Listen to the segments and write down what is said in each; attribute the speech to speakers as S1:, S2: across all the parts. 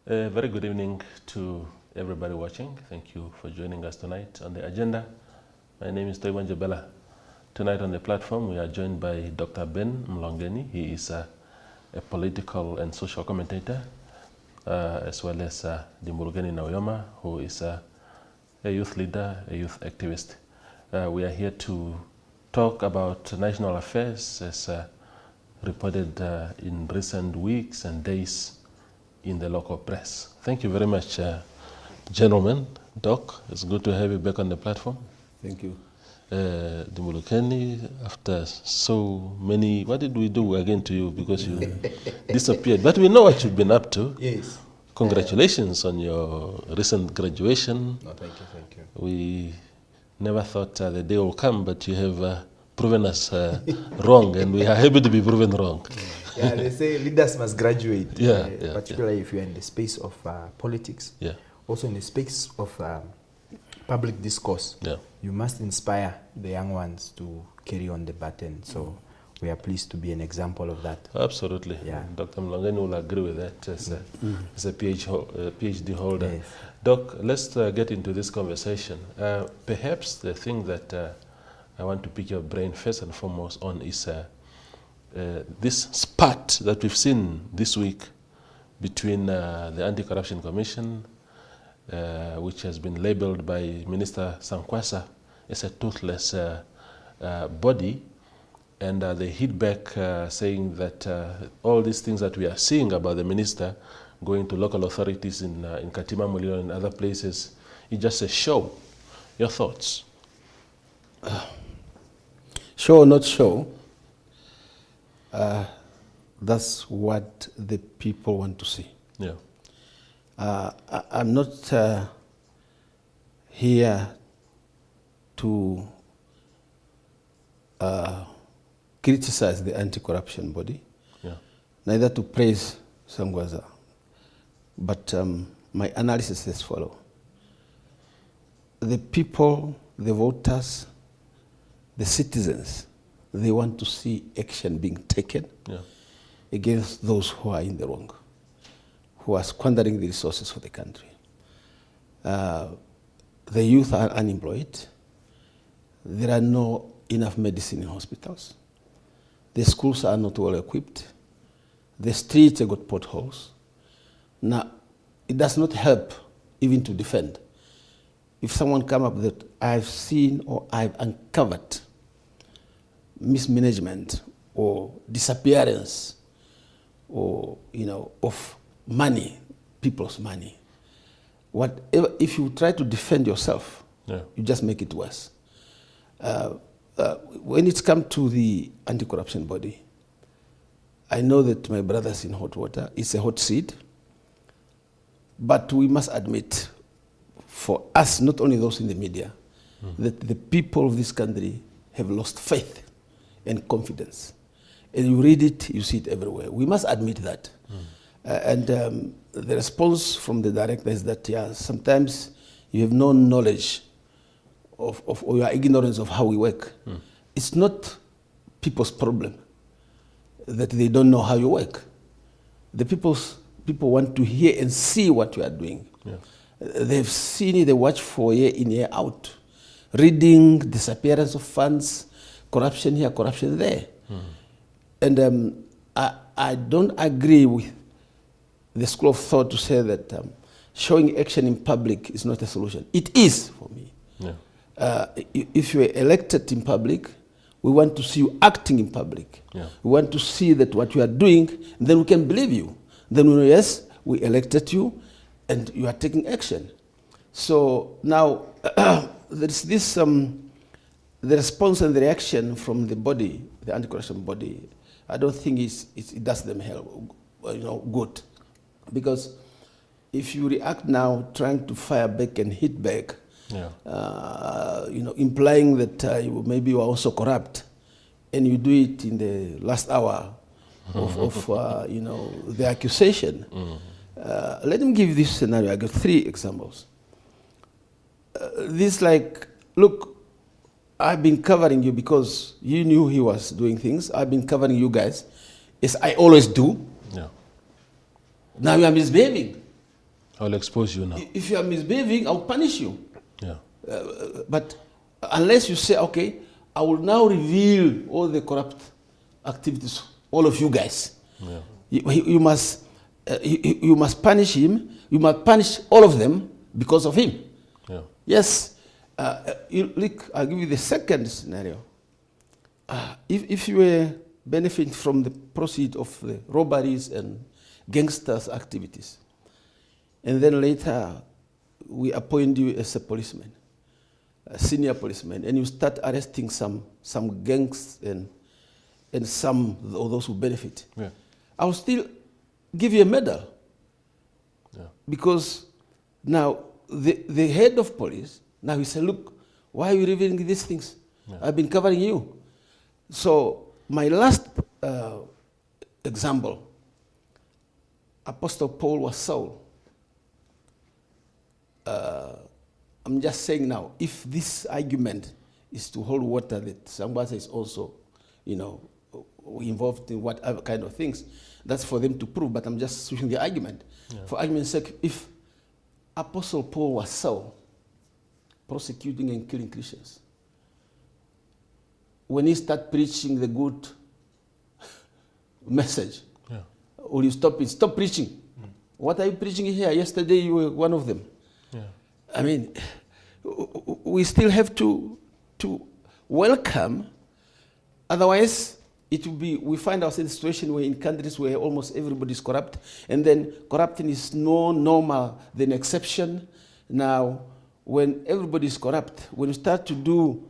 S1: A very good evening to everybody watching. Thank you for joining us tonight on the agenda. My name is Toibon Jabela. Tonight on the platform we are joined by Dr. Ben Mulongeni. He is a political and social commentator, as well as Dimbulukeni Nauyoma, who is a youth leader, a youth activist. We are here to talk about national affairs as reported in recent weeks and days in the local press. Thank you very much, gentlemen. Doc, it's good to have you back on the platform.
S2: Thank you.
S1: Dimbulukeni, after so many, what did we do again to you because you disappeared? But we know what you've been up to.
S2: Yes.
S1: Congratulations on your recent graduation.
S2: No, thank you, thank you.
S1: We never thought the day will come, but you have proven us wrong, and we are happy to be proven wrong.
S2: Yeah, they say leaders must graduate, particularly if you're in the space of politics, also in the space of public discourse. You must inspire the young ones to carry on the baton. So we are pleased to be an example of that.
S1: Absolutely. Yeah. Dr. Mulongeni will agree with that as a PhD holder. Yes. Doc, let's get into this conversation. Perhaps the thing that I want to pick your brain first and foremost on is this spat that we've seen this week between the Anti-Corruption Commission, which has been labeled by Minister Sankwasa as a toothless body, and they hit back saying that all these things that we are seeing about the minister going to local authorities in Katima Mulilo and other places is just a show. Your thoughts?
S3: Show or not show, that's what the people want to see.
S1: Yeah.
S3: I'm not here to criticize the anti-corruption body, neither to praise Sangwaza, but my analysis is as follows. The people, the voters, the citizens, they want to see action being taken against those who are in the wrong, who are squandering the resources for the country. The youth are unemployed. There are no enough medicine in hospitals. The schools are not well equipped. The streets have got potholes. Now, it does not help even to defend. If someone comes up that I've seen or I've uncovered mismanagement or disappearance or, of money, people's money, whatever, if you try to defend yourself, you just make it worse. When it comes to the anti-corruption body, I know that my brother's in hot water. It's a hot seat. But we must admit, for us, not only those in the media, that the people of this country have lost faith and confidence. And you read it, you see it everywhere. We must admit that. And the response from the director is that, sometimes you have no knowledge of or your ignorance of how we work. It's not people's problem that they don't know how you work. The people want to hear and see what you are doing. They've seen it, they watch for year in, year out. Reading disappearance of funds, corruption here, corruption there. And I don't agree with the school of thought to say that showing action in public is not a solution. It is for me. If you are elected in public, we want to see you acting in public. We want to see that what you are doing, then we can believe you. Then we know, yes, we elected you and you are taking action. So now there is this, the response and the reaction from the body, the anti-corruption body, I don't think it does them good. Because if you react now trying to fire back and hit back, implying that maybe you are also corrupt, and you do it in the last hour of the accusation. Let me give you this scenario. I got 3 examples. Look, I've been covering you because you knew he was doing things. I've been covering you guys, as I always do. Now you are misbehaving.
S1: I'll expose you now.
S3: If you are misbehaving, I'll punish you.
S1: Yeah.
S3: But unless you say, okay, I will now reveal all the corrupt activities, all of you guys.
S1: Yeah.
S3: You must punish him. You must punish all of them because of him.
S1: Yeah.
S3: Yes. Look, I'll give you the second scenario. If you were benefiting from the proceeds of the robberies and gangsters' activities, and then later we appoint you as a policeman, a senior policeman, and you start arresting some gangs and some of those who benefit,
S1: yeah.
S3: I will still give you a medal.
S1: Yeah. Because
S3: now the head of police, now he said, look, why are you revealing these things? Yeah. I've been covering you. So my last example, Apostle Paul was Saul. I'm just saying now, if this argument is to hold water, that somebody is also, involved in whatever kind of things, that's for them to prove, but I'm just switching the argument. Yeah. For argument's sake, if Apostle Paul was Saul, prosecuting and killing Christians, when he started preaching the good message, yeah. Will you stop it? Stop preaching. Mm. What are you preaching here? Yesterday you were one of them. Yeah. I mean, we still have to welcome, otherwise it will be, we find ourselves in a situation where in countries where almost everybody is corrupt, and then corrupting is no normal than exception. Now, when everybody is corrupt, when you start to do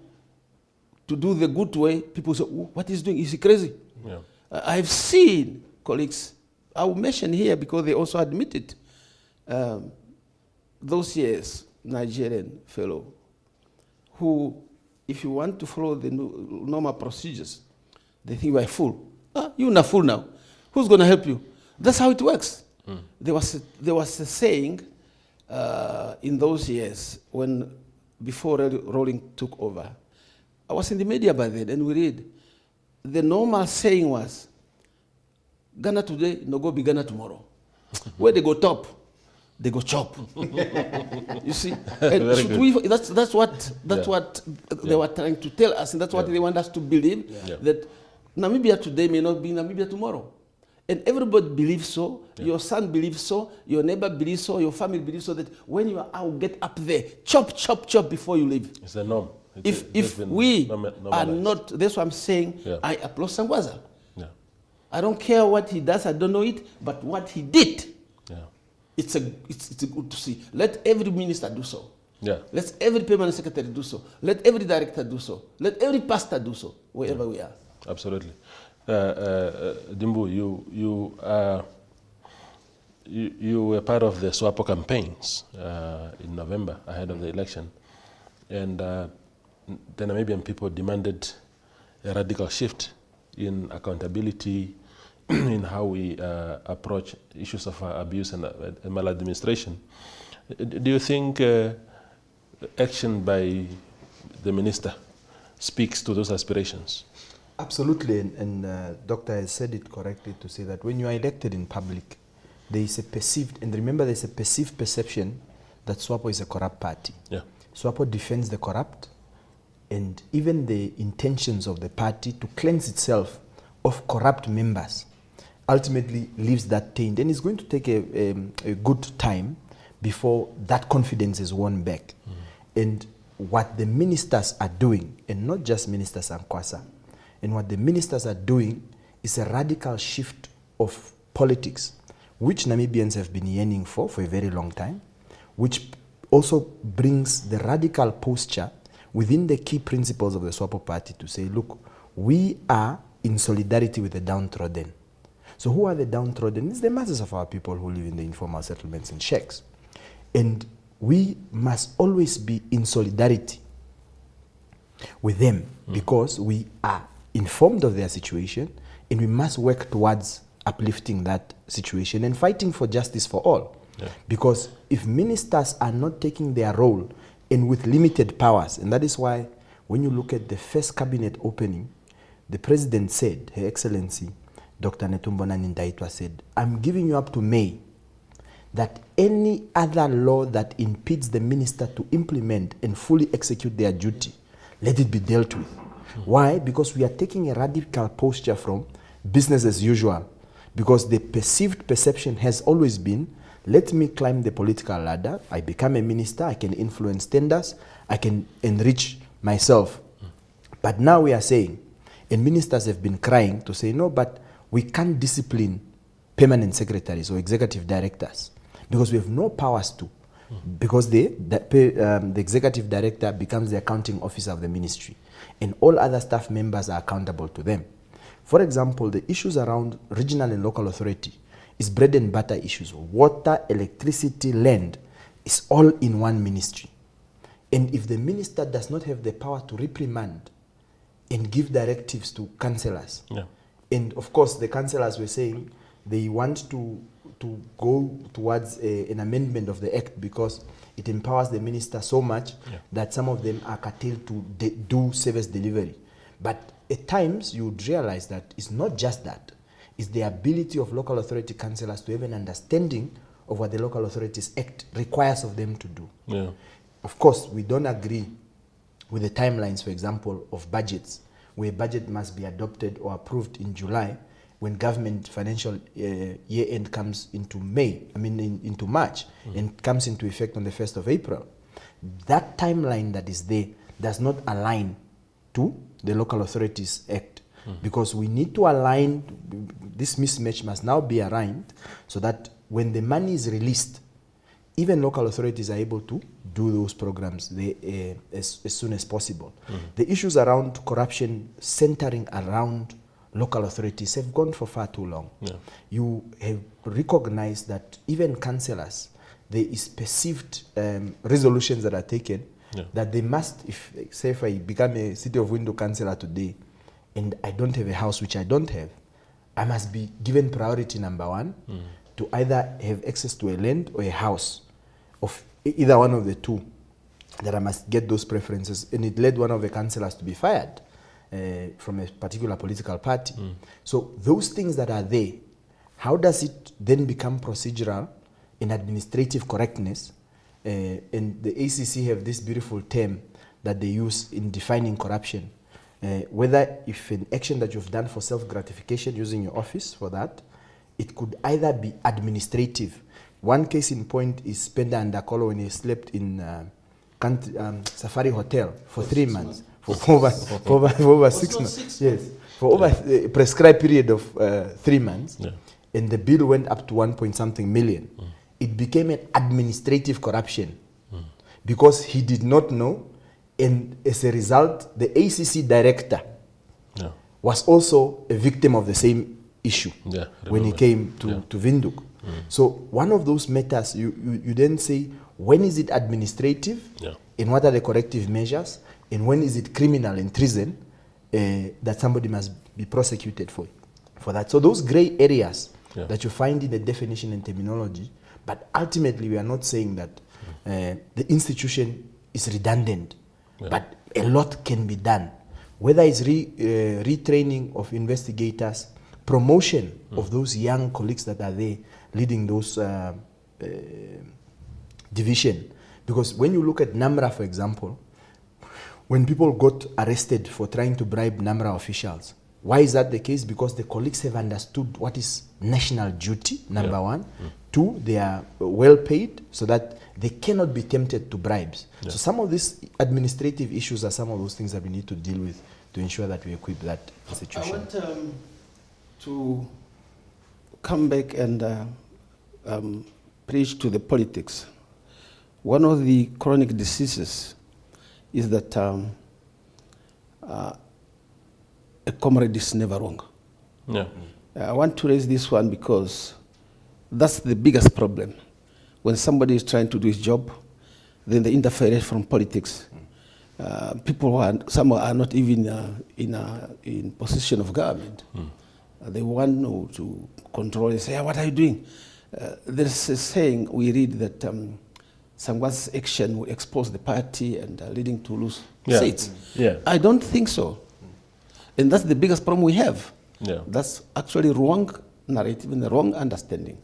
S3: the good way, people say, what is doing? Is he crazy? Yeah. I've seen colleagues, I will mention here because they also admit it, those years, Nigerian fellow, who, if you want to follow the normal procedures, they think you are a fool. You're not a fool now. Who's going to help you? That's how it works. Mm. There was a saying in those years when, before Rolling took over, I was in the media by then, and we read, the normal saying was, Ghana today, no go be Ghana tomorrow. Where they go top, they go chop. You see? And that's what they were trying to tell us, and that's what they want us to believe, that Namibia today may not be Namibia tomorrow. And everybody believes so, your son believes so, your neighbor believes so, your family believes so, that when you are out, get up there, chop, chop, chop before you leave.
S1: It's a norm.
S3: If we are not, that's what I'm saying, I applaud Sangwaza. Yeah. I don't care what he does, I don't know it, but what he did, it's good to see. Let every minister do so. Yeah. Let every permanent secretary do so. Let every director do so. Let every pastor do so, wherever we are.
S1: Absolutely. Dimbu, you were part of the SWAPO campaigns in November ahead of the election, and the Namibian people demanded a radical shift in accountability, in how we approach issues of abuse and maladministration. Do you think action by the minister speaks to those aspirations?
S2: Absolutely, and Doctor has said it correctly to say that when you are elected in public, there is a perceived, and remember there's a perceived perception that SWAPO is a corrupt party. Yeah. SWAPO defends the corrupt, and even the intentions of the party to cleanse itself of corrupt members ultimately leaves that taint, and it's going to take a good time before that confidence is won back. Mm-hmm. And what the ministers are doing, and not just Minister Sankwasa, and what the ministers are doing is a radical shift of politics, which Namibians have been yearning for a very long time, which also brings the radical posture within the key principles of the SWAPO party to say, look, we are in solidarity with the downtrodden. So who are the downtrodden? It's the masses of our people who live in the informal settlements and shacks. And we must always be in solidarity with them because we are informed of their situation, and we must work towards uplifting that situation and fighting for justice for all. Yeah. Because if ministers are not taking their role and with limited powers, and that is why when you look at the first cabinet opening, the president said, Her Excellency, Dr. Netumbo Nandi Ndaitwah said, I'm giving you up to May. that any other law that impedes the minister to implement and fully execute their duty, let it be dealt with. Why? Because we are taking a radical posture from business as usual. Because the perceived perception has always been, let me climb the political ladder, I become a minister, I can influence tenders, I can enrich myself. But now we are saying, and ministers have been crying to say, no, but we can't discipline permanent secretaries or executive directors because we have no powers to. Because the executive director becomes the accounting officer of the ministry, and all other staff members are accountable to them. For example, the issues around regional and local authority is bread and butter issues. Water, electricity, land is all in one ministry. And if the minister does not have the power to reprimand and give directives to councillors, and of course the councillors were saying they want to go towards an amendment of the act because it empowers the minister so much that some of them are curtailed to do service delivery. But at times you would realize that it's not just that. It's the ability of local authority councillors to have an understanding of what the Local Authorities Act requires of them to do. Of course, we don't agree with the timelines, for example, of budgets, where budget must be adopted or approved in July when government financial year end comes into into March, and comes into effect on the 1st of April. That timeline that is there does not align to the Local Authorities Act, because we need to align. This mismatch must now be aligned so that when the money is released, even local authorities are able to do those programs as soon as possible. The issues around corruption centering around local authorities have gone for far too long. You have recognized that even councillors, there is perceived resolutions that are taken that they must, if I become a City of Window councillor today and I don't have a house, which I don't have, I must be given priority number one to either have access to a land or a house of either one of the two, that I must get those preferences. And it led one of the councillors to be fired from a particular political party. So those things that are there, how does it then become procedural in administrative correctness? And the ACC have this beautiful term that they use in defining corruption. Whether if an action that you've done for self-gratification using your office for that, it could either be administrative. One case in point is Spender and Dakolo when he slept in Safari Hotel for 3 months. For over 6 months. Yes. For over a prescribed period of 3 months. And the bill went up to 1-point-something million. It became an administrative corruption because he did not know, and as a result, the ACC director was also a victim of the same issue when he came to Windhoek. So one of those matters, you then say, when is it administrative, and what are the corrective measures, and when is it criminal and treason that somebody must be prosecuted for that. So those gray areas that you find in the definition and terminology, but ultimately we are not saying that the institution is redundant, but a lot can be done. Whether it's retraining of investigators, promotion of those young colleagues that are there leading those division. Because when you look at NAMRA, for example, when people got arrested for trying to bribe NAMRA officials, why is that the case? Because the colleagues have understood what is national duty, number one. Two, they are well paid so that they cannot be tempted to bribes. So some of these administrative issues are some of those things that we need to deal with to ensure that we equip that institution.
S3: I want to come back and preach to the politics. One of the chronic diseases is that a comrade is never wrong. I want to raise this one because that's the biggest problem. When somebody is trying to do his job, then the interference from politics. People who are, some are not even in position of government. They want to control and say, hey, what are you doing? There's a saying we read that Sangwa's action will expose the party and leading to lose seats. I don't think so. And that's the biggest problem we have. That's actually wrong narrative and the wrong understanding.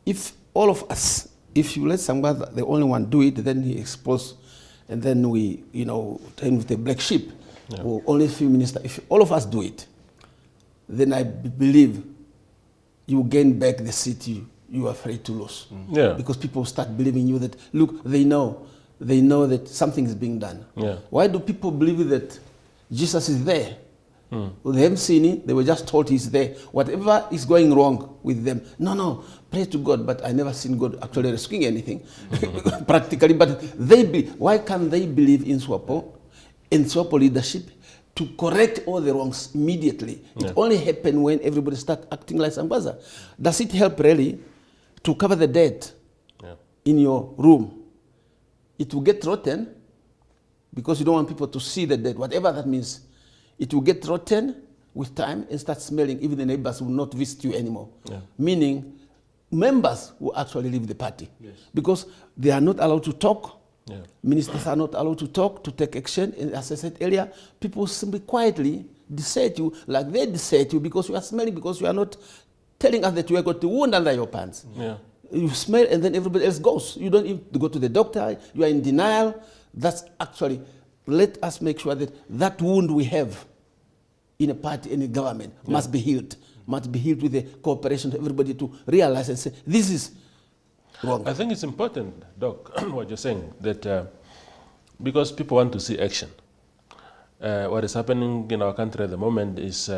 S3: if all of us, if you let Sangbaza, the only one, do it, then he expose, and then we, turn with the black sheep, or only a few ministers. If all of us do it, then I believe you gain back the seat you are afraid to lose. Because people start believing you that, look, they know that something is being done. Why do people believe that Jesus is there? Well, they haven't seen it, they were just told he's there. Whatever is going wrong with them, no, pray to God, but I never seen God actually rescuing anything, practically. But why can't they believe in SWAPO leadership to correct all the wrongs immediately? It only happens when everybody starts acting like Sangbaza. Does it help really to cover the debt in your room? It will get rotten because you don't want people to see the debt, whatever that means. It will get rotten with time and start smelling. Even the neighbors will not visit you anymore. Meaning, members will actually leave the party. Because they are not allowed to talk. Ministers are not allowed to talk, to take action. And as I said earlier, people simply quietly desert you, like they desert you because you are smelling, because you are not telling us that you have got the wound under your pants. You smell and then everybody else goes. You don't even go to the doctor. You are in denial. That's actually... Let us make sure that wound we have in a party, in a government, must be healed. Must be healed with the cooperation of everybody to realize and say, this is wrong. I
S1: think it's important, Doc, what you're saying, that because people want to see action. What is happening in our country at the moment is,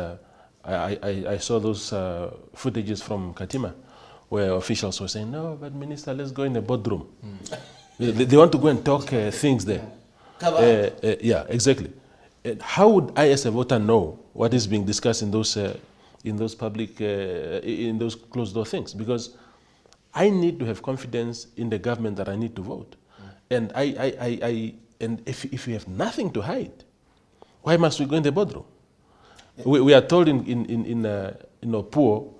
S1: I saw those footages from Katima, where officials were saying, no, but Minister, let's go in the boardroom. They want to go and talk things there. Yeah, exactly. How would I, as a voter, know what is being discussed in those public, in those closed-door things? Because I need to have confidence in the government that I need to vote. And and if we have nothing to hide, why must we go in the boardroom? We are told in Opuo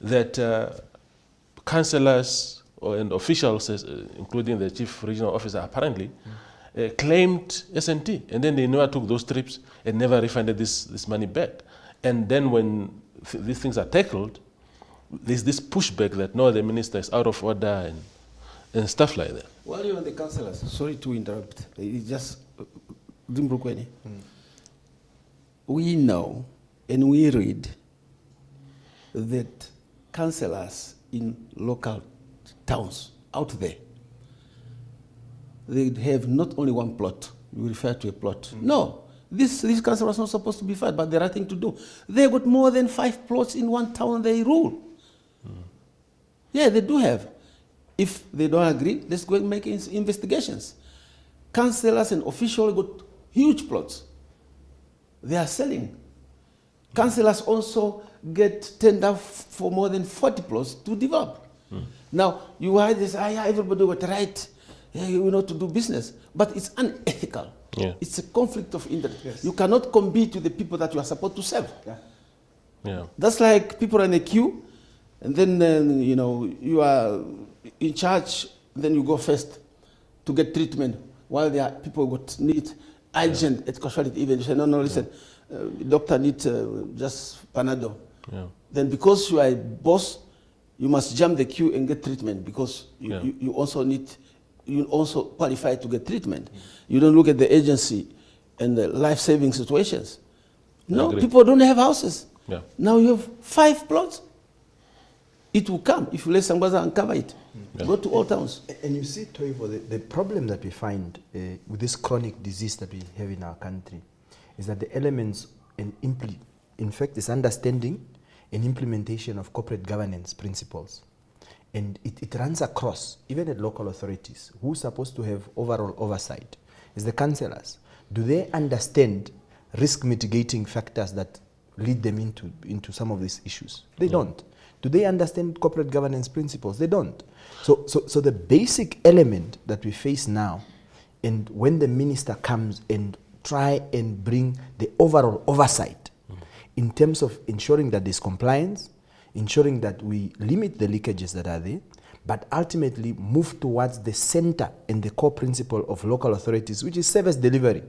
S1: that councillors and officials, including the chief regional officer, apparently. Claimed SNT, and then they never took those trips and never refunded this money back. And then when these things are tackled, there's this pushback that no, the minister is out of order and stuff like that.
S3: While you're on the councillors, sorry to interrupt, it's just Dimbulukeni. We know and we read that councillors in local towns out there, they have not only one plot. You refer to a plot. No, this council was not supposed to be fired, but the right thing to do. They got more than 5 plots in one town they rule. Yeah, they do have. If they don't agree, let's go and make investigations. Councillors and officials got huge plots. They are selling. Councillors also get tender for more than 40 plots to develop. Now, you heard this, everybody got the right to do business, but it's unethical. It's a conflict of interest. You cannot compete with the people that you are supposed to serve. That's like people in a queue, and then you are in charge, then you go first to get treatment, while there are people who need urgent casualty even. You say, no, listen, doctor needs just Panadol. Then because you are a boss, you must jump the queue and get treatment, because you also qualify to get treatment. You don't look at the agency and the life-saving situations. No, people don't have houses. Now you have 5 plots. It will come if you let Sangbaza uncover it. Go to all towns.
S2: And you see, Toivo, the problem that we find with this chronic disease that we have in our country is that the elements, in fact, is understanding and implementation of corporate governance principles. And it runs across, even at local authorities. Who's supposed to have overall oversight? Is the councillors. Do they understand risk mitigating factors that lead them into some of these issues? They don't. Do they understand corporate governance principles? They don't. So the basic element that we face now, and when the minister comes and try and bring the overall oversight in terms of ensuring that there's compliance, ensuring that we limit the leakages that are there, but ultimately move towards the center and the core principle of local authorities, which is service delivery.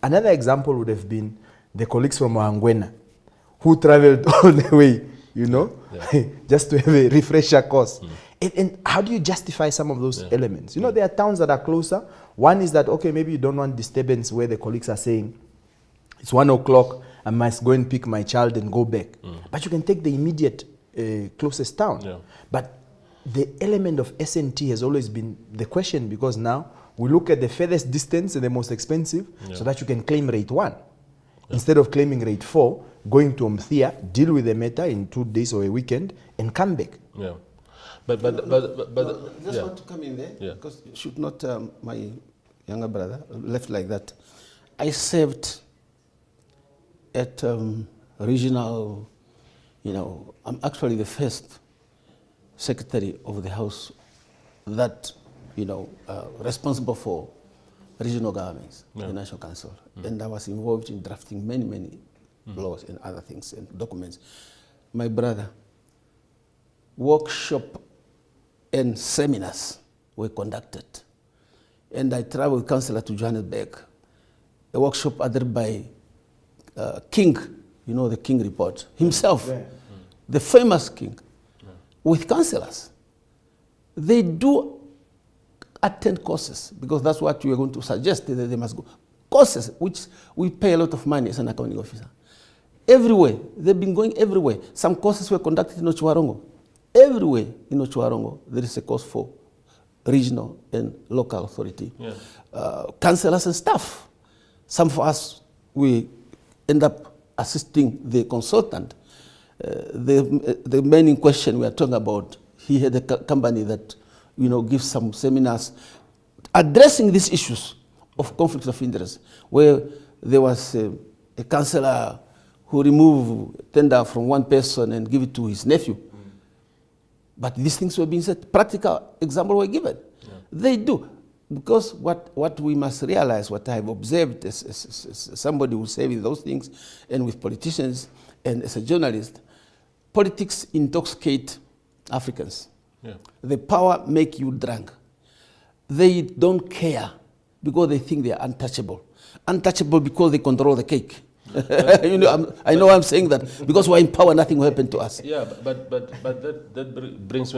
S2: Another example would have been the colleagues from Angwena who traveled all the way, just to have a refresher course. And how do you justify some of those elements? You know, there are towns that are closer. One is that, okay, maybe you don't want disturbance where the colleagues are saying, it's 1 o'clock, I must go and pick my child and go back. But you can take the immediate closest town. Yeah. But the element of SNT has always been the question, because now we look at the furthest distance and the most expensive so that you can claim rate 1. Instead of claiming rate 4, going to Umthia, deal with the matter in 2 days or a weekend and come back.
S1: Yeah.
S3: But just want to come in there, because should not my younger brother left like that. I served at regional, I'm actually the first secretary of the House that, responsible for regional governments, the National Council. And I was involved in drafting many laws and other things and documents. My brother, workshop and seminars were conducted. And I traveled with Councillor to Johannesburg, a workshop uttered by King, the King report, himself, the famous King, with councillors. They do attend courses, because that's what we are going to suggest, that they must go. Courses, which we pay a lot of money as an accounting officer. Everywhere, they've been going everywhere. Some courses were conducted in Ochuarongo. Everywhere in Ochuarongo, there is a course for regional and local authority. Councillors and staff. Some of us, we end up assisting the consultant. The man in question we are talking about, he had a company that gives some seminars addressing these issues of conflict of interest, where there was a councillor who removed tender from one person and give it to his nephew. But these things were being said, practical examples were given. They do. Because what we must realize, what I've observed as somebody who serves those things, and with politicians, and as a journalist, politics intoxicate Africans. The power make you drunk. They don't care because they think they are untouchable. Untouchable because they control the cake. I know I'm saying that because we're in power, nothing will happen to us.
S1: Yeah, but that brings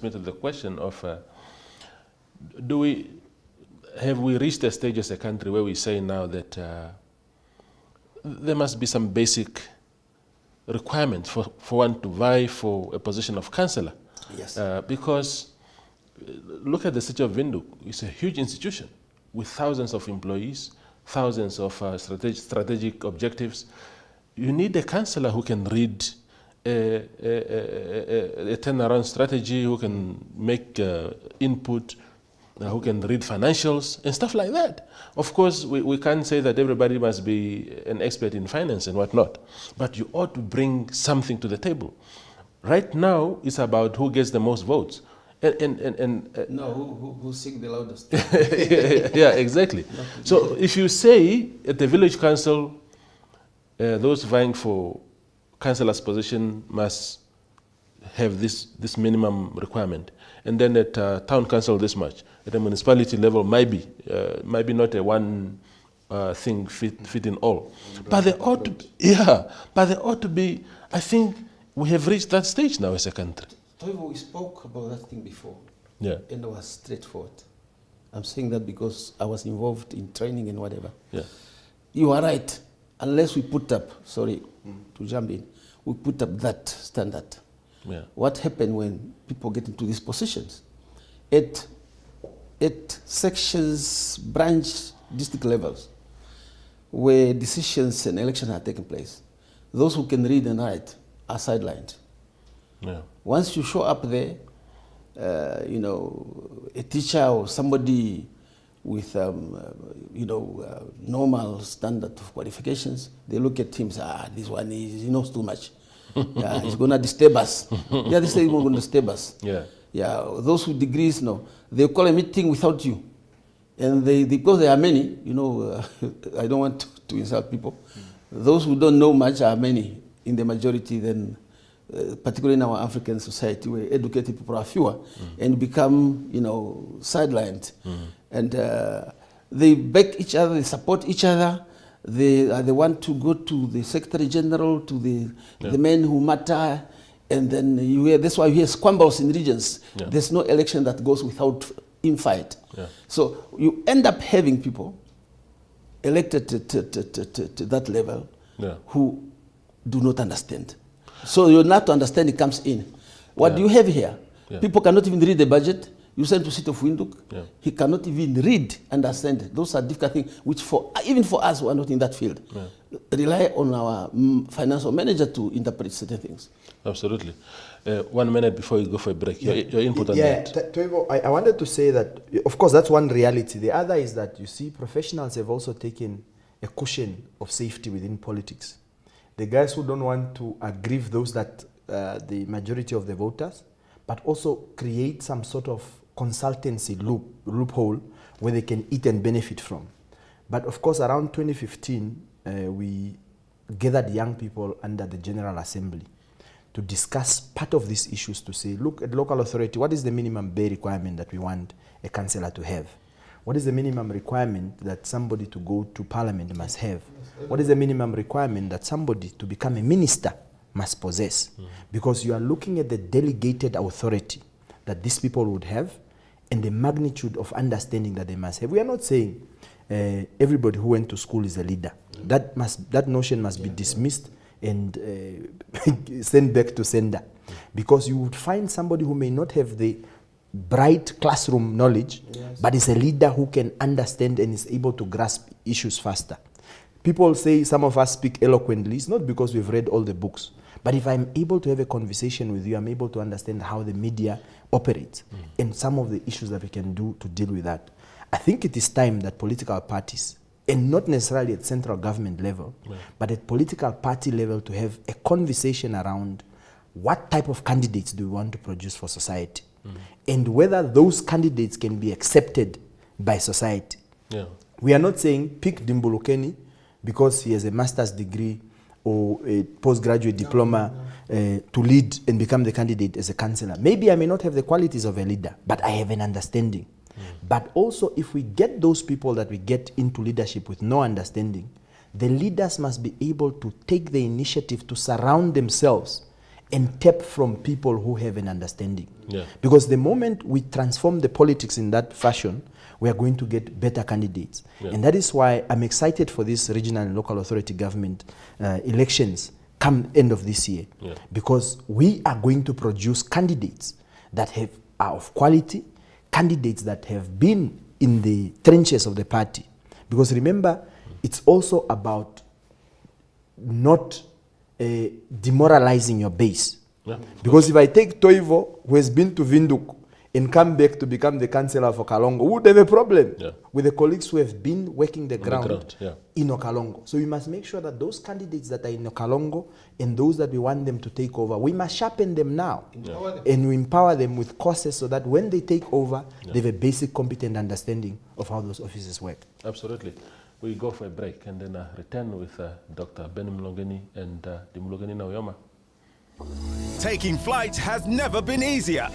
S1: me to the question of have we reached a stage as a country where we say now that there must be some basic requirement for one to vie for a position of councillor?
S3: Yes.
S1: Because look at the city of Windhoek. It's a huge institution with thousands of employees, thousands of strategic objectives. You need a councillor who can read a turnaround strategy, who can make input, who can read financials and stuff like that. Of course, we can't say that everybody must be an expert in finance and whatnot, but you ought to bring something to the table. Right now, it's about who gets the most votes.
S3: No, who sing the loudest.
S1: Yeah, exactly. So if you say at the village council, those vying for councillor's position must have this minimum requirement, and then at town council this much, at the municipality level might be not a one thing fit in all, but there ought to be. I think we have reached that stage now as a country.
S3: We spoke about that thing before,
S1: and
S3: it was straightforward. I'm saying that because I was involved in training and whatever. You are right. Unless we put up, to jump in, we put up that standard. What happened when people get into these positions? At sections, branch, district levels, where decisions and elections are taking place, those who can read and write are sidelined. Once you show up there, a teacher or somebody with, normal standard of qualifications, they look at him and say, this one, he knows too much. He's going to disturb us. This is going to disturb us. Those with degrees, they call a meeting without you. And because there are many, I don't want to insult people. Those who don't know much are many in the majority, then particularly in our African society, where educated people are fewer and become, sidelined. And they back each other, they support each other. They want to go to the Secretary General, to the men who matter And then that's why you hear squabbles in regions.
S1: Yeah.
S3: There's no election that goes without infight.
S1: Yeah.
S3: So you end up having people elected to that level who do not understand. So your not understanding comes in. What do you have here? Yeah. People cannot even read the budget. You send to City of Windhoek, he cannot even read, understand. Those are difficult things, which even for us who are not in that field, rely on our financial manager to interpret certain things.
S1: Absolutely. 1 minute before you go for a break, your input on that.
S2: Toivo, I wanted to say that, of course, that's one reality. The other is that, you see, professionals have also taken a cushion of safety within politics. The guys who don't want to aggrieve those that, the majority of the voters, but also create some sort of consultancy loophole where they can eat and benefit from. But of course, around 2015, we gathered young people under the General Assembly to discuss part of these issues, to say, look at local authority, what is the minimum bay requirement that we want a councillor to have? What is the minimum requirement that somebody to go to parliament must have? What is the minimum requirement that somebody to become a minister must possess? Because you are looking at the delegated authority that these people would have and the magnitude of understanding that they must have. We are not saying everybody who went to school is a leader. That notion must be dismissed and sent back to sender. Because you would find somebody who may not have the bright classroom knowledge, but is a leader who can understand and is able to grasp issues faster. People say some of us speak eloquently. It's not because we've read all the books. But if I'm able to have a conversation with you, I'm able to understand how the media operates and some of the issues that we can do to deal with that. I think it is time that political parties, and not necessarily at central government level, but at political party level, to have a conversation around what type of candidates do we want to produce for society and whether those candidates can be accepted by society. We are not saying pick Dimbulukeni because he has a master's degree or a postgraduate diploma to lead and become the candidate as a councillor. Maybe I may not have the qualities of a leader, but I have an understanding. But also, if we get those people that we get into leadership with no understanding, the leaders must be able to take the initiative to surround themselves and tap from people who have an understanding. Because the moment we transform the politics in that fashion, we are going to get better candidates. And that is why I'm excited for this regional and local authority government elections come end of this year. Because we are going to produce candidates that are of quality, candidates that have been in the trenches of the party. Because remember, it's also about not demoralizing your base. Because if I take Toivo, who has been to Windhoek, and come back to become the councillor for Kalongo, we would have a problem with the colleagues who have been working the ground in Okalongo. So we must make sure that those candidates that are in Okalongo and those that we want them to take over, we must sharpen them now. And we empower them with courses so that when they take over, they have a basic competent understanding of how those offices work.
S1: Absolutely. We go for a break and then return with Dr. Ben Mulongeni and Dimbulukeni Nauyoma.
S4: Taking flight has never been easier.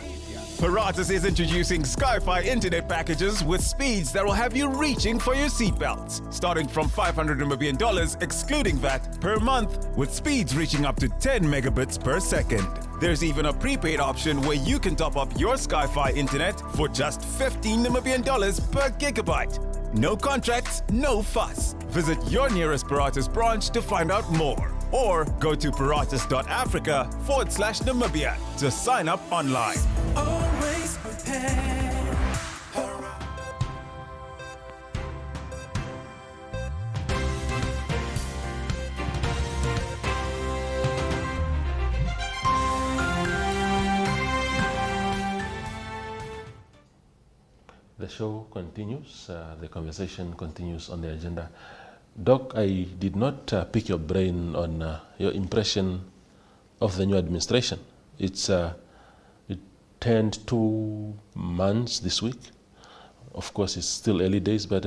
S4: Paratus is introducing Sky-Fi internet packages with speeds that will have you reaching for your seatbelts, starting from $500 Namibian excluding VAT per month, with speeds reaching up to 10 megabits per second. There's even a prepaid option where you can top up your Sky-Fi internet for just $15 Namibian per gigabyte. No contracts, no fuss. Visit your nearest Paratus branch to find out more. Or go to paratus.africa/Namibia to sign up online.
S5: Always prepared.
S1: The show continues, the conversation continues on the agenda. Doc, I did not pick your brain on your impression of the new administration. It turned 2 months this week. Of course, it's still early days, but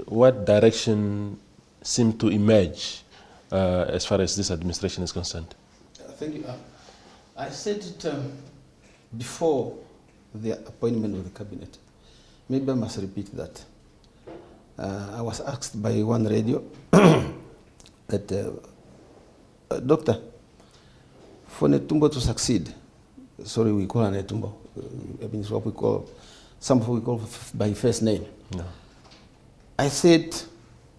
S1: what direction seemed to emerge as far as this administration is concerned?
S3: Thank you. I said it before the appointment with the cabinet. Maybe I must repeat that. I was asked by one radio that, Doctor, for Netumbo to succeed, sorry, we call her Netumbo. I mean, it's what we call, some people we call by first name.
S1: No.
S3: I said,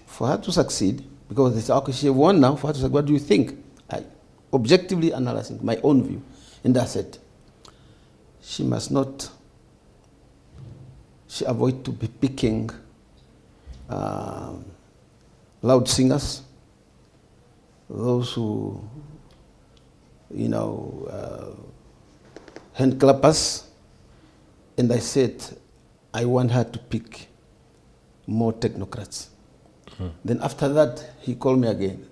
S3: for her to succeed, because they said, okay, she won now, for her to succeed, what do you think? I objectively analyzing my own view. And I said, she must not, she avoid to be picking loud singers, those who, you know, hand clappers. And I said, I want her to pick more technocrats. Then after that, he called me again.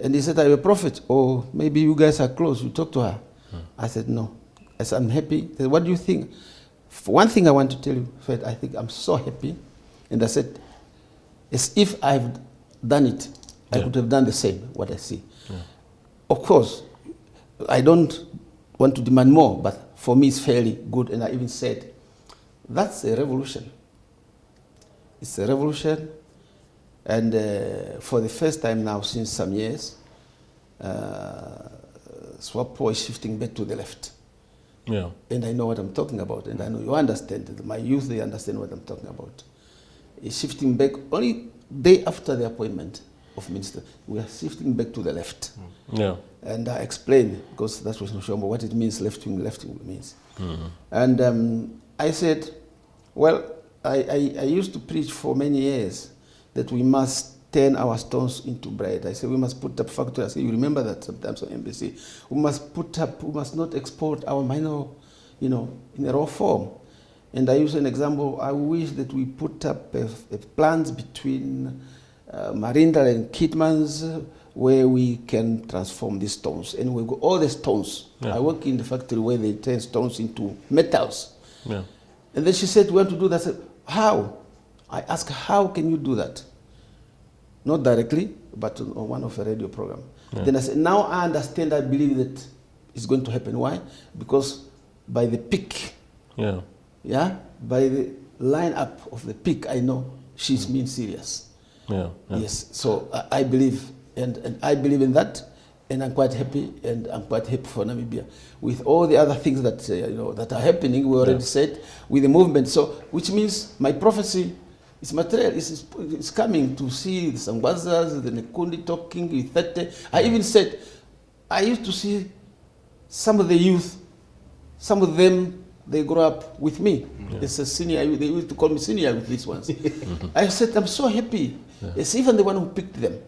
S3: And he said, I'm a prophet, or maybe you guys are close, you talk to her. I said, no. I said, I'm happy. He said, what do you think? For one thing I want to tell you, Fred, I think I'm so happy. And I said, as if I've done it, I could have done the same, what I see. Of course, I don't want to demand more, but for me it's fairly good. And I even said, that's a revolution. It's a revolution. And for the first time now, since some years, SWAPO is shifting back to the left.
S1: Yeah.
S3: And I know what I'm talking about, and I know you understand. My youth, they understand what I'm talking about. It's shifting back only day after the appointment of minister. We are shifting back to the left.
S1: Yeah.
S3: And I explained, because that was Nauyoma, what it means, left wing means. And I said, well, I used to preach for many years that we must turn our stones into bread. I said we must put up factory. I said, you remember that sometimes on NBC. We must put up, we must not export our minor, you know, in a raw form. And I use an example, I wish that we put up a plans between Marindal and Kitmans where we can transform these stones. And we go all the stones. I work in the factory where they turn stones into metals.
S1: Yeah.
S3: And then she said, we want to do that. I said, how? I asked, how can you do that? Not directly, but on one of a radio program. Then I said, now I understand, I believe that it's going to happen. Why? Because by the peak, by the line-up of the peak, I know she's being serious. Yes, so I believe, and I believe in that, and I'm quite happy, and I'm quite happy for Namibia. With all the other things that, you know, that are happening, we already said, with the movement, so, which means my prophecy, it's material, it's coming to see the Sangwazas, the Nekundi talking, the Thete. I even said, I used to see some of the youth, some of them, they grew up with me. It's a senior, they used to call me senior with these ones. I said, I'm so happy. It's even the one who picked them.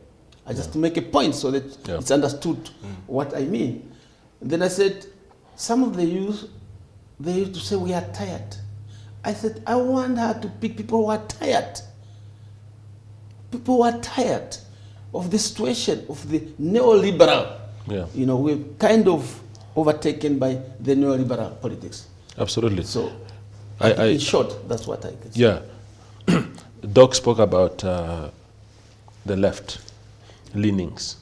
S3: I just to make a point so that it's understood what I mean. And then I said, some of the youth, they used to say, we are tired. I said, I want her to pick people who are tired. People who are tired of the situation of the neoliberal. You know, we're kind of overtaken by the neoliberal politics.
S1: Absolutely.
S3: So, in short, that's what I can say.
S1: Yeah. Doc spoke about the left leanings.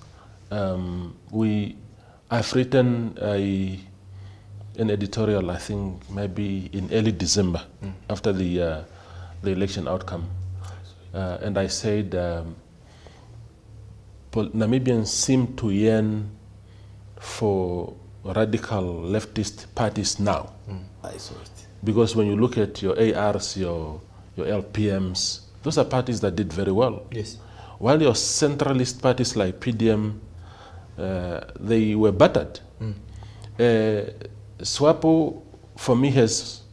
S1: I've written an editorial, I think, maybe in early December, after the election outcome. And I said, Namibians seem to yearn for radical leftist parties now.
S3: I saw it.
S1: Because when you look at your ARs, your LPMs, those are parties that did very well.
S2: Yes.
S1: While your centralist parties like PDM, they were battered. SWAPO, for me, has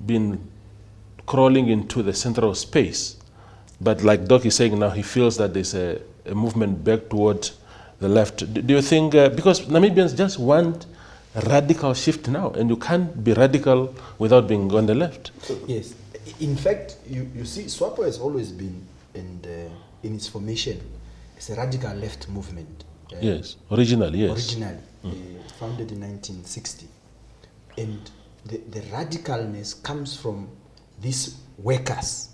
S1: been crawling into the central space. But like Doc is saying now, he feels that there's a movement back toward the left. Do you think, because Namibians just want a radical shift now, and you can't be radical without being on the left?
S2: Yes. In fact, you see, SWAPO has always been in its formation, it's a radical left movement.
S1: Yes, originally, yes.
S2: Originally, founded in 1960. And the radicalness comes from these workers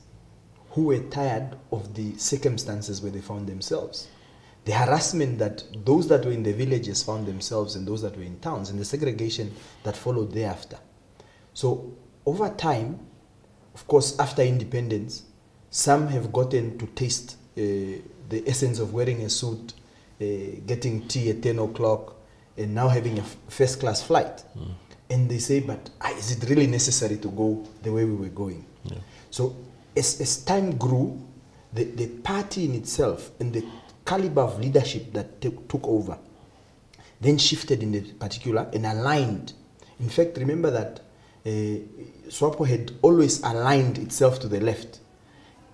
S2: who were tired of the circumstances where they found themselves. The harassment that those that were in the villages found themselves and those that were in towns, and the segregation that followed thereafter. So over time, of course, after independence, some have gotten to taste the essence of wearing a suit, getting tea at 10 o'clock, and now having a first-class flight. And they say, but is it really necessary to go the way we were going? Yeah. So as time grew, the party in itself and the caliber of leadership that took over then shifted in the particular and aligned. In fact, remember that SWAPO had always aligned itself to the left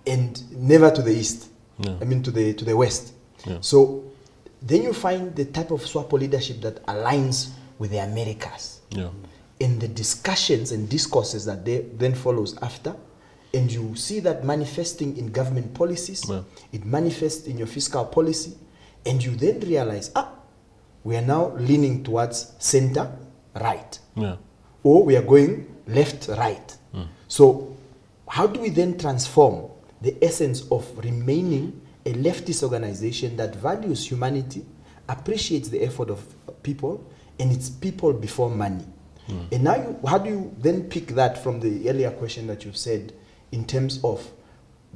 S2: and never to the east. Yeah. I mean to the west. Yeah. So then you find the type of SWAPO leadership that aligns with the Americas. Yeah. In the discussions and discourses that then follows after, and you see that manifesting in government policies, yeah. It manifests in your fiscal policy, and you then realize, we are now leaning towards center, right. Yeah. Or we are going left, right. So how do we then transform the essence of remaining a leftist organization that values humanity, appreciates the effort of people, and it's people before money? And now, how do you then pick that from the earlier question that you've said in terms of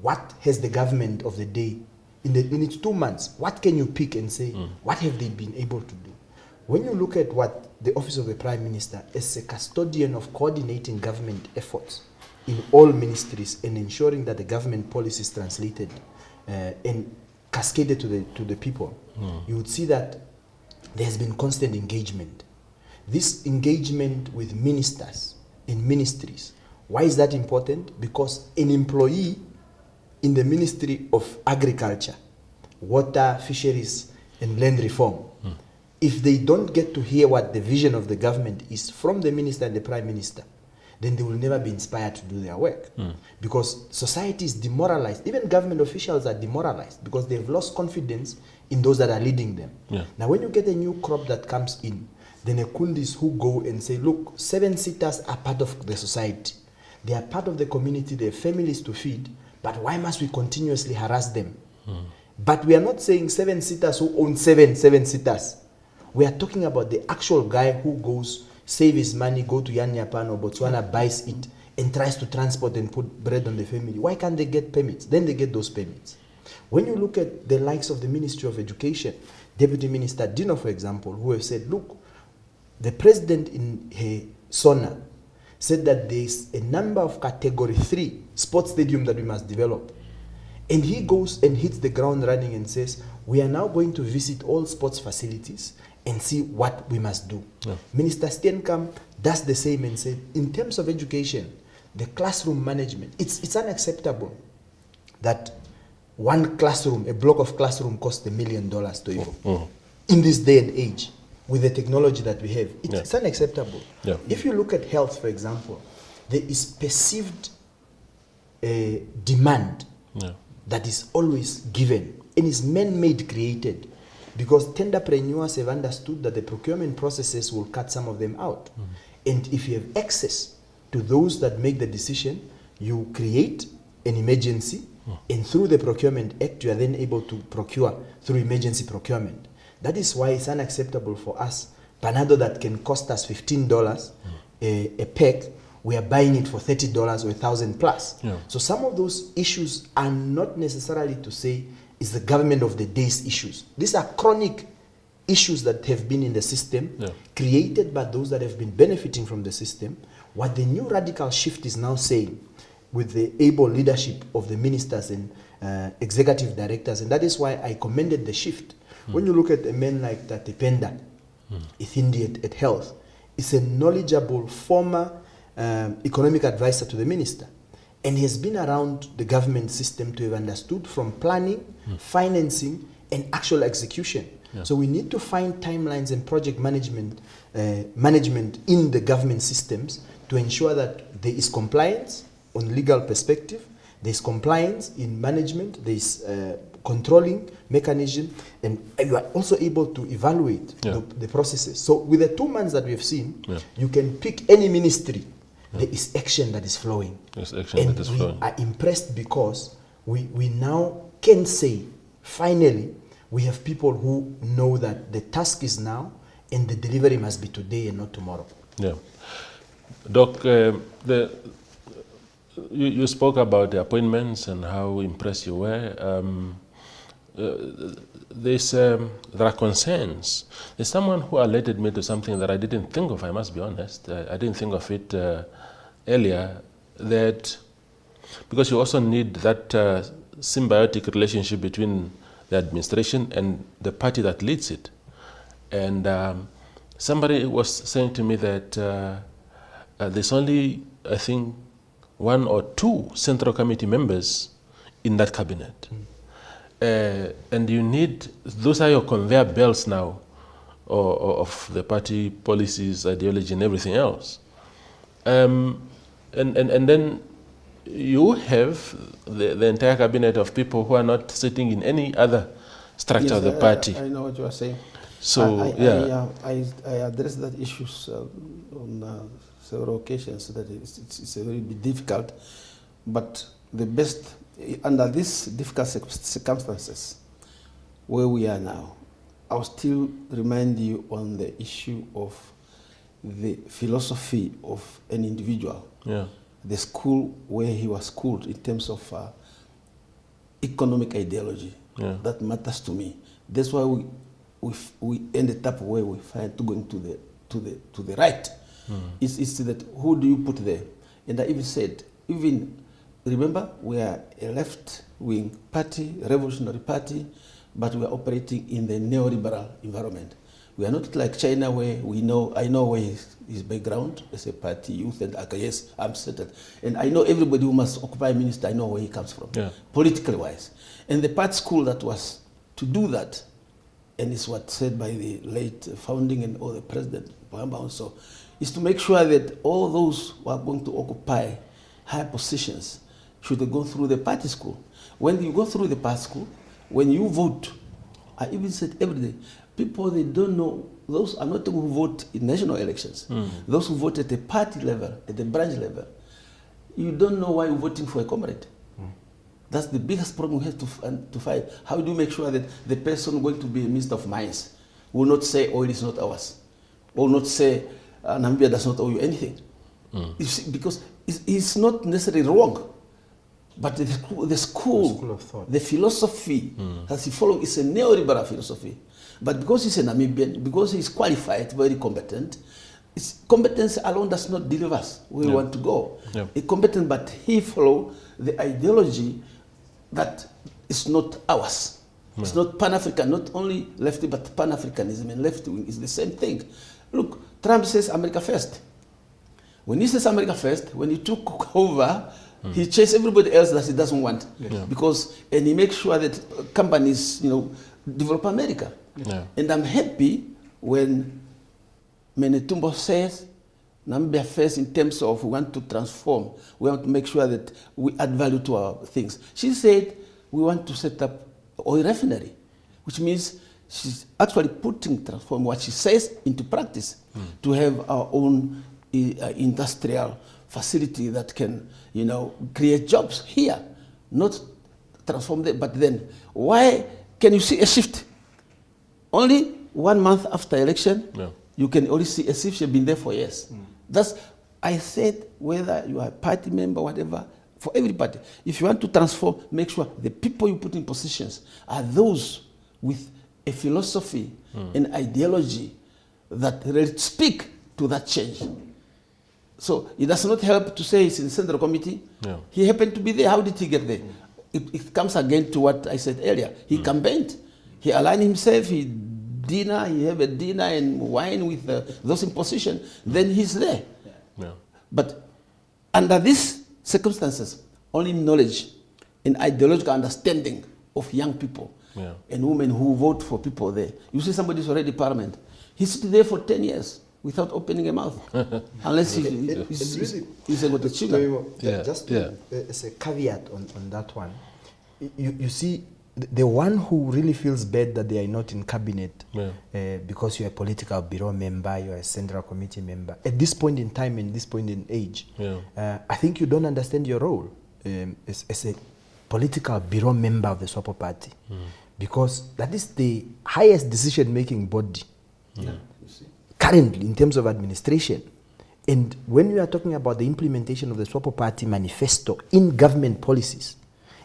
S2: what has the government of the day, in its 2 months, what can you pick and say, what have they been able to do? When you look at what the Office of the Prime Minister is a custodian of coordinating government efforts in all ministries and ensuring that the government policy is translated and cascaded to the people, you would see that there has been constant engagement. This engagement with ministers in ministries. Why is that important? Because an employee in the Ministry of Agriculture, Water, Fisheries, and Land Reform, if they don't get to hear what the vision of the government is from the minister and the prime minister, then they will never be inspired to do their work. Because society is demoralized. Even government officials are demoralized because they've lost confidence in those that are leading them. Yeah. Now, when you get a new crop that comes in, then the Kundis who go and say, look, 7-seaters are part of the society. They are part of the community, they have families to feed, but why must we continuously harass them? But we are not saying 7-seaters who own 7-seaters. We are talking about the actual guy who goes, save his money, go to Japan or Botswana, buys it, and tries to transport and put bread on the family. Why can't they get permits? Then they get those permits. When you look at the likes of the Ministry of Education, Deputy Minister Dino, for example, who have said, look, the president in her SONA said that there's a number of category 3 sports stadium that we must develop. And he goes and hits the ground running and says, we are now going to visit all sports facilities and see what we must do. Yeah. Minister Steenkamp does the same and said, in terms of education, the classroom management, it's unacceptable that one classroom, a block of classroom costs $1 million to you. In this day and age, with the technology that we have, it's unacceptable. Yeah. If you look at health, for example, there is perceived demand that is always given and is man-made created because tenderpreneurs have understood that the procurement processes will cut some of them out. And if you have access to those that make the decision, you create an emergency and through the Procurement Act, you are then able to procure through emergency procurement. That is why it's unacceptable for us. Panado that can cost us $15 a pack, we are buying it for $30 or $1,000 plus. Yeah. So some of those issues are not necessarily to say it's the government of the day's issues. These are chronic issues that have been in the system, created by those that have been benefiting from the system. What the new radical shift is now saying with the able leadership of the ministers and executive directors, and that is why I commended the shift. When you look at a man like Tatipenda, Ithindi at Health, is a knowledgeable former economic advisor to the minister. And he has been around the government system to have understood from planning, financing, and actual execution. Yeah. So we need to find timelines and project management in the government systems to ensure that there is compliance on legal perspective, there is compliance in management, there is controlling mechanism, and you are also able to evaluate the processes. So with the 2 months that we have seen, you can pick any ministry. There is action that is flowing.
S1: There's action that is flowing.
S2: We are impressed because we now can say, finally, we have people who know that the task is now and the delivery must be today and not tomorrow.
S1: Yeah. Doc, you spoke about the appointments and how impressed you were. there are concerns. There's someone who alerted me to something that I didn't think of, I must be honest. I didn't think of it earlier, that because you also need that symbiotic relationship between the administration and the party that leads it. And somebody was saying to me that there's only, I think, 1 or 2 Central Committee members in that cabinet. And you need, those are your conveyor belts now of the party policies, ideology, and everything else. And then you have the entire cabinet of people who are not sitting in any other structure of the party.
S3: I know what you are saying.
S1: So,
S3: I addressed that issues on several occasions, so that it's a very difficult, but the best, under these difficult circumstances where we are now, I'll still remind you on the issue of the philosophy of an individual, the school where he was schooled in terms of economic ideology. That matters to me. That's why we ended up where we find to going to the right. It's that who do you put there? And I even said, remember, we are a left-wing party, revolutionary party, but we are operating in the neoliberal environment. We are not like China, where I know where his background as a party, youth, and yes, I'm certain. And I know everybody who must occupy a minister, I know where he comes from, politically wise. And the party school that was to do that, and it's what said by the late founding and all the president, also, is to make sure that all those who are going to occupy high positions should go through the party school. When you go through the party school, when you vote, I even said every day, people, they don't know, those are not who vote in national elections. Those who vote at the party level, at the branch level, you don't know why you're voting for a comrade. That's the biggest problem we have to fight. How do you make sure that the person going to be a minister of mines will not say oil is not ours, or not say Namibia does not owe you anything? You see, because it's not necessarily wrong, but the school of thought, the philosophy that he follows is a neoliberal philosophy. But because he's a Namibian, because he's qualified, very competent, competence alone does not deliver us where we want to go. He's competent, but he follows the ideology that is not ours. It's not Pan-African, not only lefty, but Pan-Africanism and left-wing is the same thing. Look, Trump says America first. When he says America first, when he took over, he chased everybody else that he doesn't want. And he makes sure that companies, develop America. And I'm happy when Menetumbo says Namibia first in terms of we want to transform, we want to make sure that we add value to our things. She said we want to set up oil refinery, which means she's actually transform what she says into practice to have our own industrial facility that can, create jobs here, not transform them. But then, why can you see a shift? Only 1 month after election, you can only see a shift. You've been there for years. That's, I said, whether you are a party member, whatever, for every party, if you want to transform, make sure the people you put in positions are those with a philosophy and ideology that really speak to that change. So it does not help to say he's in the Central Committee. He happened to be there. How did he get there? It comes again to what I said earlier. He campaigned. He aligned himself. He have a dinner and wine with those in position. Then he's there. But under these circumstances, only knowledge and ideological understanding of young people and women who vote for people there. You see somebody who's already parliament. He's there for 10 years without opening a mouth. Unless he's able to chill.
S2: Just as a caveat on that one, you see, the one who really feels bad that they are not in cabinet because you're a political bureau member, you're a central committee member, at this point in time and this point in age, I think you don't understand your role as a political bureau member of the SWAPO party, because that is the highest decision-making body currently in terms of administration. And when we are talking about the implementation of the SWAPO party manifesto in government policies,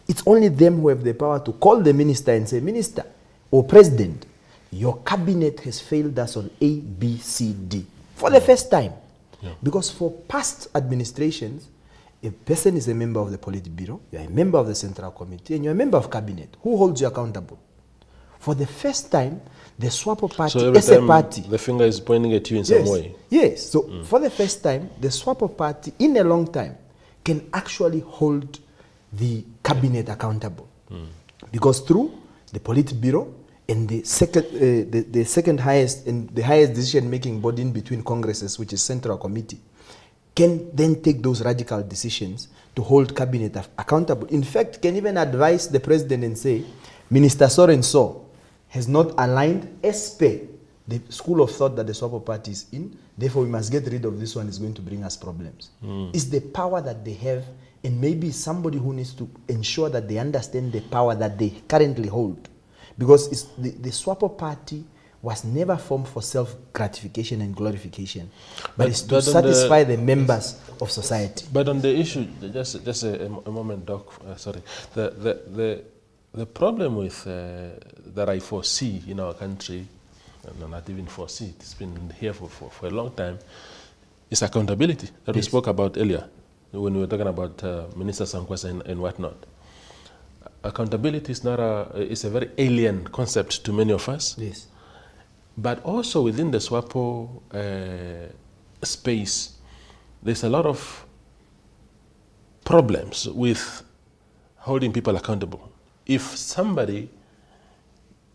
S2: It's only them who have the power to call the minister and say, Minister or President, your cabinet has failed us on A, B, C, D. For the first time. Yeah. Because for past administrations, a person is a member of the Politburo, you're a member of the Central Committee, and you're a member of Cabinet. Who holds you accountable? For the first time, the SWAPO party,
S1: so every
S2: as a
S1: time
S2: party,
S1: the finger is pointing at you in some way.
S2: Yes. So for the first time, the SWAPO party, in a long time, can actually hold the Cabinet accountable. Because through the Politburo and the second highest and the highest decision-making body in between Congresses, which is Central Committee, can then take those radical decisions to hold Cabinet accountable. In fact, can even advise the President and say, Minister so-and-so has not aligned as per the school of thought that the SWAPO party is in, therefore we must get rid of this one, it's going to bring us problems. It's the power that they have, and maybe somebody who needs to ensure that they understand the power that they currently hold. Because it's the SWAPO party was never formed for self-gratification and glorification, but it's to satisfy the members of society.
S1: But on the issue, just a moment, Doc, sorry. The problem with that I foresee in our country, and not even foresee, it's been here for a long time, is accountability that we spoke about earlier when we were talking about Minister Sankwasa and whatnot. Accountability is not it's a very alien concept to many of us.
S2: Yes.
S1: But also within the SWAPO space, there's a lot of problems with holding people accountable. If somebody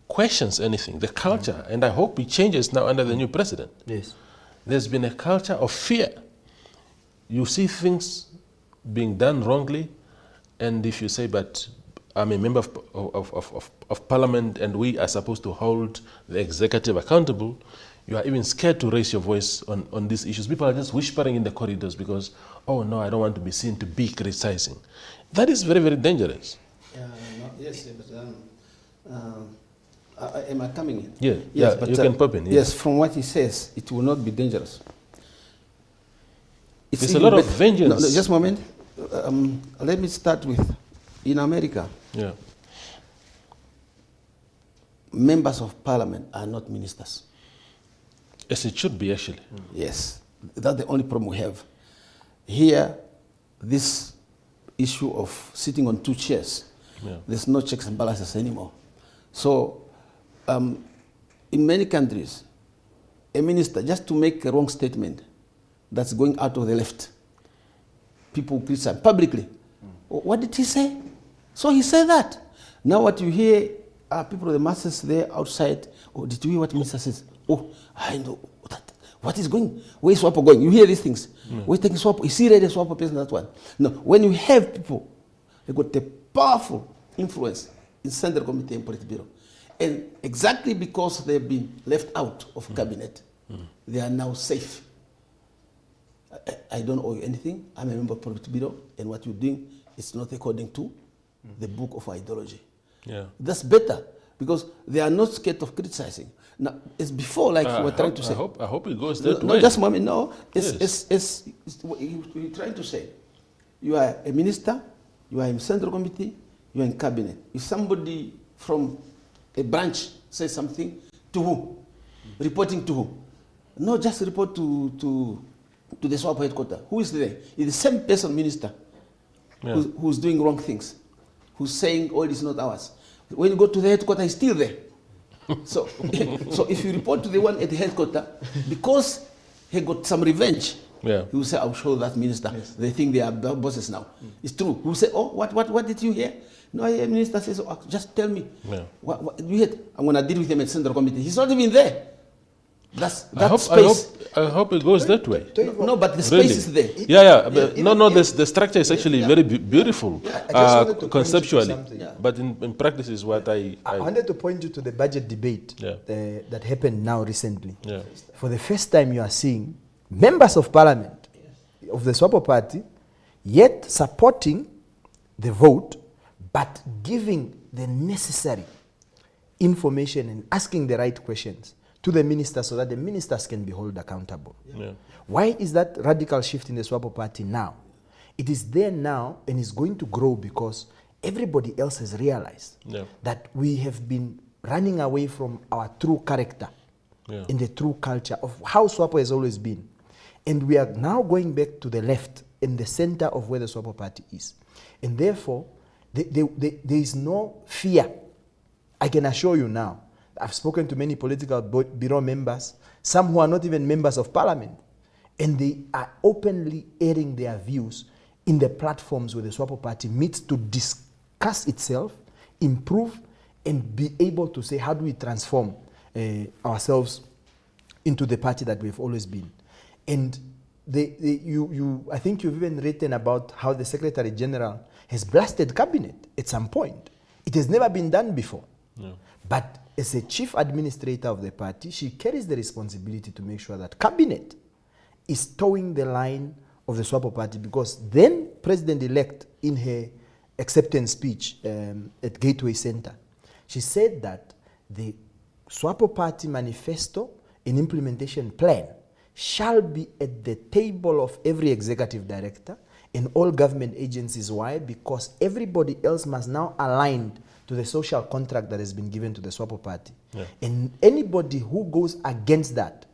S1: questions anything, the culture, and I hope it changes now under the new president.
S2: Yes.
S1: There's been a culture of fear. You see things being done wrongly, and if you say, but I'm a member of parliament and we are supposed to hold the executive accountable, you are even scared to raise your voice on these issues. People are just whispering in the corridors because, oh no, I don't want to be seen to be criticizing. That is very, very dangerous.
S3: Yes, but am I coming in?
S1: Yeah,
S3: yes,
S1: yeah,
S3: but
S1: you can pop in.
S3: Yes, from what he says, it will not be dangerous.
S1: There's a lot of vengeance.
S3: No, just a moment. Let me start with, in America, members of parliament are not ministers.
S1: Yes, it should be actually.
S3: Yes, that's the only problem we have. Here, this issue of sitting on two chairs, there's no checks and balances anymore. So, in many countries, a minister, just to make a wrong statement that's going out of the left, people criticize publicly. What did he say? So he said that. Now what you hear are people, the masses there outside, oh, did you hear what minister says? Oh, I know that. What is going? Where is SWAPO going? You hear these things. We're taking SWAPO. Is he ready SWAPO person, that one? No. When you have people, they got a powerful influence in Central Committee and Politburo. And exactly because they've been left out of cabinet, they are now safe. I don't owe you anything. I'm a member of Politburo, and what you're doing is not according to the book of ideology. Yeah. That's better, because they are not scared of criticizing. Now, it's before, like you were trying to say.
S1: I hope it goes that way.
S3: No, just a moment. No, it's you're trying to say. You are a minister, you are in Central Committee, you are in cabinet. If somebody from a branch says something, to who? Reporting to who? No, just report to the SWAPO headquarters. Who is there? It's the same person, minister, who's doing wrong things, who's saying, oh, it is not ours. When you go to the headquarters, he's still there. So if you report to the one at the headquarters, because he got some revenge, he will say, I'll show that minister. Yes. They think they are bosses now. It's true. He will say, oh, what did you hear? No, the minister says, oh, just tell me. What you heard? I'm going to deal with him at Central Committee. He's not even there.
S1: I hope it goes that way.
S3: No, but the space is there.
S1: The structure is actually very beautiful conceptually, but in practice is what I
S2: wanted to point you to the budget debate that happened now recently. For the first time, you are seeing members of parliament of the SWAPO party yet supporting the vote, but giving the necessary information and asking the right questions to the ministers so that the ministers can be held accountable. Why is that radical shift in the SWAPO party now? It is there now and is going to grow because everybody else has realized that we have been running away from our true character and the true culture of how SWAPO has always been. And we are now going back to the left in the center of where the SWAPO party is. And therefore, there is no fear. I can assure you now, I've spoken to many political bureau members, some who are not even members of parliament, and they are openly airing their views in the platforms where the SWAPO party meets to discuss itself, improve, and be able to say, how do we transform ourselves into the party that we've always been? And I think you've even written about how the Secretary General has blasted cabinet at some point. It has never been done before. But as a chief administrator of the party, she carries the responsibility to make sure that cabinet is towing the line of the SWAPO party, because then President-elect, in her acceptance speech at Gateway Center, she said that the SWAPO party manifesto and implementation plan shall be at the table of every executive director and all government agencies. Why? Because everybody else must now align to the social contract that has been given to the SWAPO party. And anybody who goes against that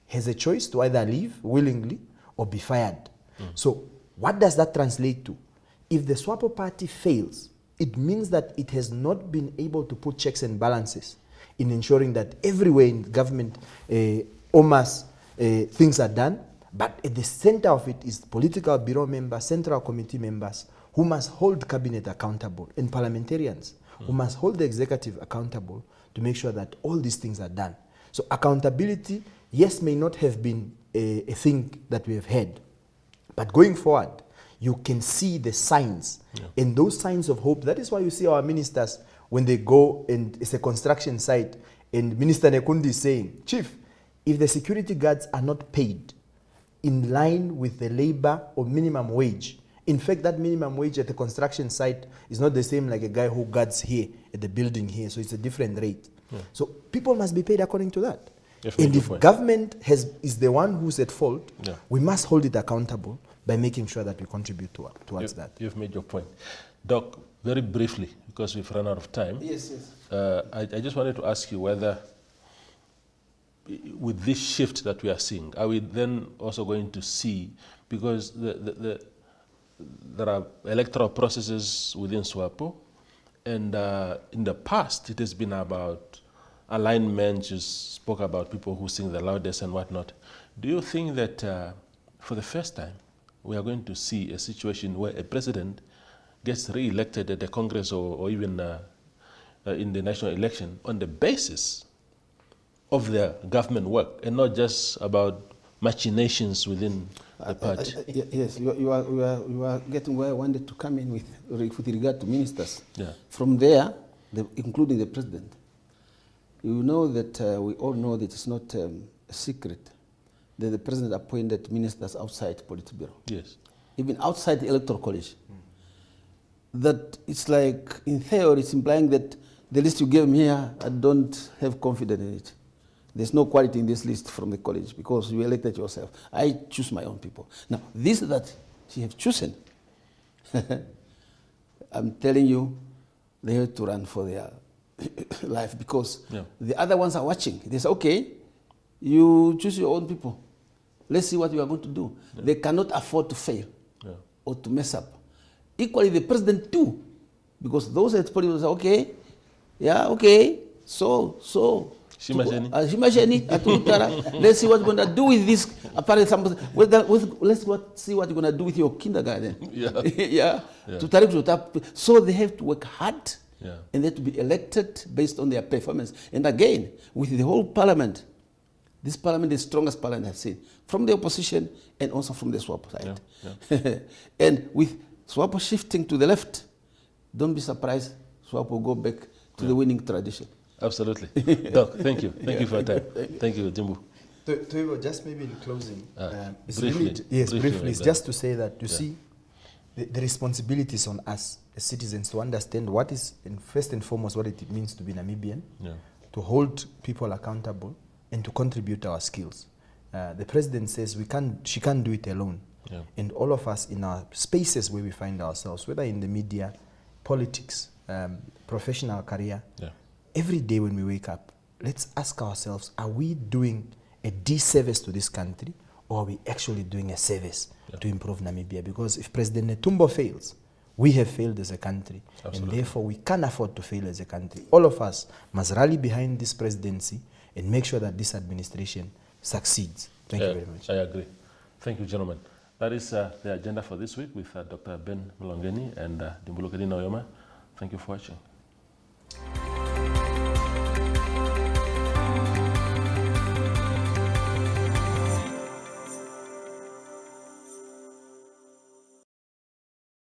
S2: has a choice to either leave willingly or be fired. So what does that translate to? If the SWAPO party fails, it means that it has not been able to put checks and balances in ensuring that everywhere in government, things are done. But at the center of it is political bureau members, central committee members, who must hold cabinet accountable, and parliamentarians who must hold the executive accountable to make sure that all these things are done. So accountability, yes, may not have been a thing that we have had, but going forward, you can see the signs, and those signs of hope. That is why you see our ministers, when they go and it's a construction site, and Minister Nekundi is saying, Chief, if the security guards are not paid in line with the labor or minimum wage, in fact, that minimum wage at the construction site is not the same like a guy who guards here at the building here, so it's a different rate. So people must be paid according to that. And if government is the one who's at fault, we must hold it accountable by making sure that we contribute towards that.
S1: You've made your point. Doc, very briefly, because we've run out of time. I just wanted to ask you whether, with this shift that we are seeing, are we then also going to see, because there are electoral processes within SWAPO, and in the past it has been about alignment. You spoke about people who sing the loudest and whatnot. Do you think that for the first time we are going to see a situation where a president gets re-elected at the Congress or even in the national election on the basis of their government work and not just about machinations within the party?
S3: Yes, you are getting where I wanted to come in with regard to ministers. From there, including the president, you know that we all know that it's not a secret that the president appointed ministers outside Politburo.
S1: Yes.
S3: Even outside the Electoral College. That it's like, in theory, it's implying that the list you gave me here, I don't have confidence in it. There's no quality in this list from the college because you elected yourself. I choose my own people. Now, this that she has chosen, I'm telling you, they have to run for their life because the other ones are watching. They say, okay, you choose your own people. Let's see what you are going to do. They cannot afford to fail or to mess up. Equally, the president too, because those at politics say, okay, okay, so. Shimasheni, let's see what you're going to do with this. Let's see what you're going to do with your kindergarten. So they have to work hard and they have to be elected based on their performance. And again, with the whole parliament, this parliament is the strongest parliament I've seen, from the opposition and also from the SWAPO side. And with SWAPO shifting to the left, don't be surprised, SWAPO will go back to the winning tradition.
S1: Absolutely. Doc, thank you. Thank you for your time. Thank you, Dimbu.
S2: Toivo, just maybe in closing.
S1: Briefly.
S2: Briefly. It's just to say that, you see, the responsibilities on us as citizens to understand what is, first and foremost, what it means to be Namibian, to hold people accountable, and to contribute our skills. The president says she can't do it alone. And all of us in our spaces where we find ourselves, whether in the media, politics, professional career, every day when we wake up, let's ask ourselves, are we doing a disservice to this country, or are we actually doing a service to improve Namibia? Because if President Netumbo fails, we have failed as a country. Absolutely. And therefore we can't afford to fail as a country. All of us must rally behind this presidency and make sure that this administration succeeds. Thank you very much.
S1: I agree. Thank you, gentlemen. That is the agenda for this week with Dr. Ben Mulongeni and Dimbulukeni Nauyoma. Thank you for watching.